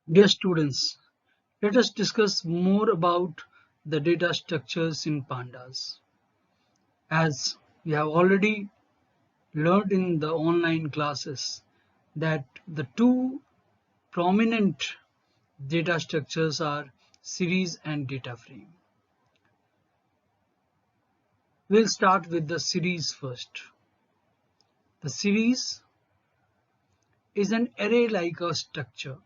Dear students, let us discuss more about the data structures in pandas. As we have already learned in the online classes that the two prominent data structures are series and data frame. We'll start with the series first. The series is an array-like a structure.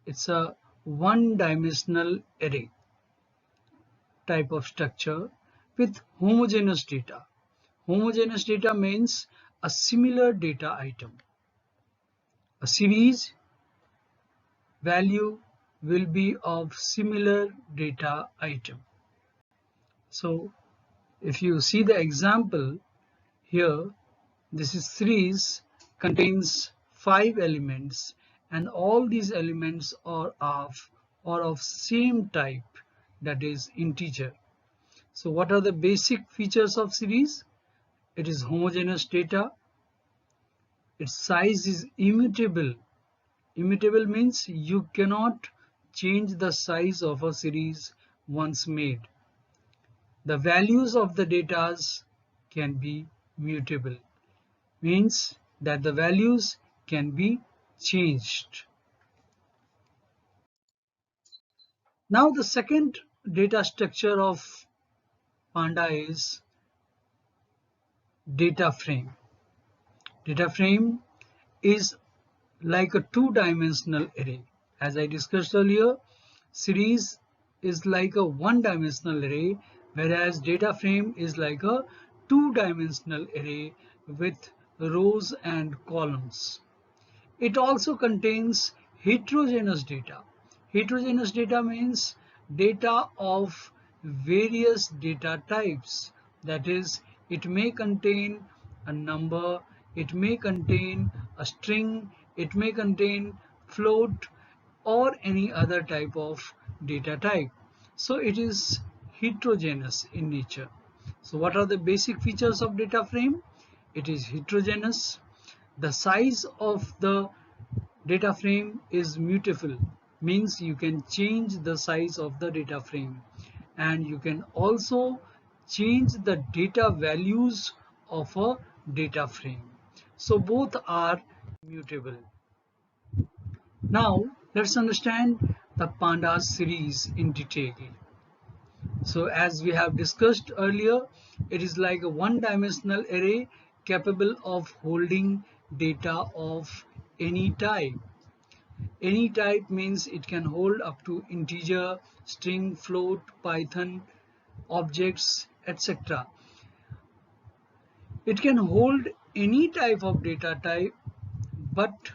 It's a one-dimensional array type of structure with homogeneous data. Homogeneous data means a similar data item. A series value will be of similar data item. So if you see the example here, this is series contains 5 elements and all these elements are of same type, that is integer. So what are the basic features of series? It is homogeneous data. Its size is immutable. Immutable means you cannot change the size of a series once made. The values of the data can be mutable, means that the values can be changed. Now the second data structure of Panda is data frame. Data frame is like a two-dimensional array. As I discussed earlier, series is like a one-dimensional array, whereas data frame is like a two-dimensional array with rows and columns. It also contains heterogeneous data. Heterogeneous data means data of various data types. That is, it may contain a number, it may contain a string, it may contain float or any other type of data type. So it is heterogeneous in nature. So what are the basic features of data frame? It is heterogeneous. The size of the data frame is mutable, means you can change the size of the data frame, and you can also change the data values of a data frame. So both are mutable. Now let's understand the pandas series in detail. So as we have discussed earlier, it is like a one-dimensional array capable of holding data of any type. Any type means it can hold up to integer, string, float, Python, objects, etc. It can hold any type of data type, but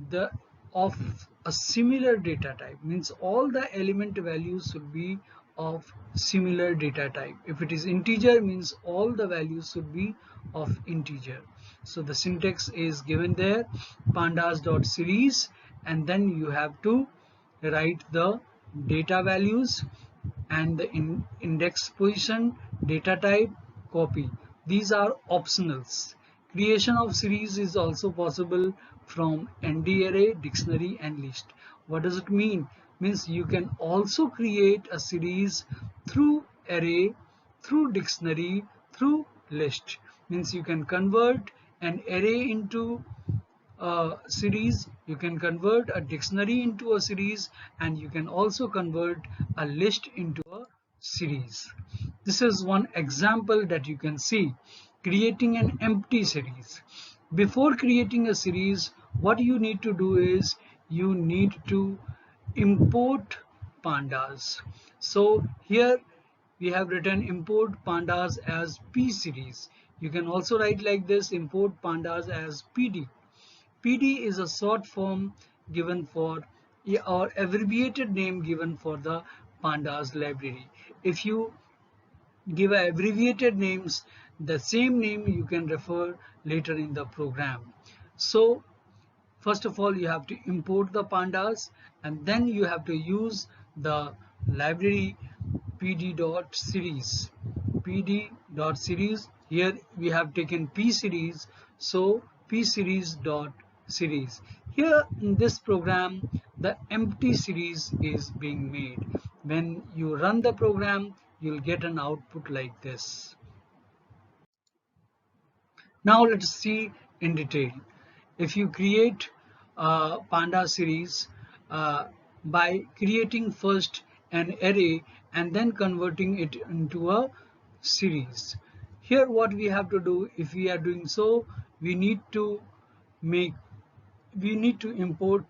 the of a similar data type, means all the element values should be of similar data type. If it is integer, means all the values should be of integer. So the syntax is given there, pandas.series, and then you have to write the data values and the index position, data type, copy. These are optionals. Creation of series is also possible from ND array, dictionary and list. What does it mean? Means you can also create a series through array, through dictionary, through list. Means you can convert an array into a series, you can convert a dictionary into a series, and you can also convert a list into a series. This is one example that you can see, creating an empty series. Before creating a series, what you need to do is you need to import pandas. So here we have written import pandas as p series. You can also write like this, import pandas as pd. PD is a short form given for or abbreviated name given for the pandas library. If you give abbreviated names, the same name you can refer later in the program. So first of all, you have to import the pandas, and then you have to use the library pd.series. pd.series, here we have taken p series, so p series dot series. Here in this program, the empty series is being made. When you run the program, you'll get an output like this. Now let's see in detail. If you create a Panda series by creating first an array and then converting it into a series. Here what we have to do, if we are doing so, we need to make we need to import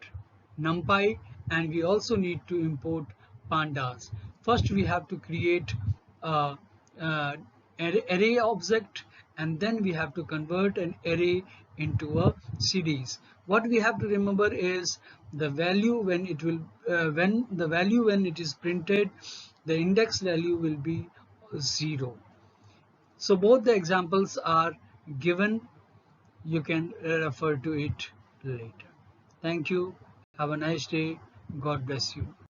NumPy, and we also need to import pandas. First we have to create a, an array object, and then we have to convert an array into a series. What we have to remember is the value when it will when it is printed, the index value will be 0. So both the examples are given. You can refer to it later. Thank you. Have a nice day. God bless you.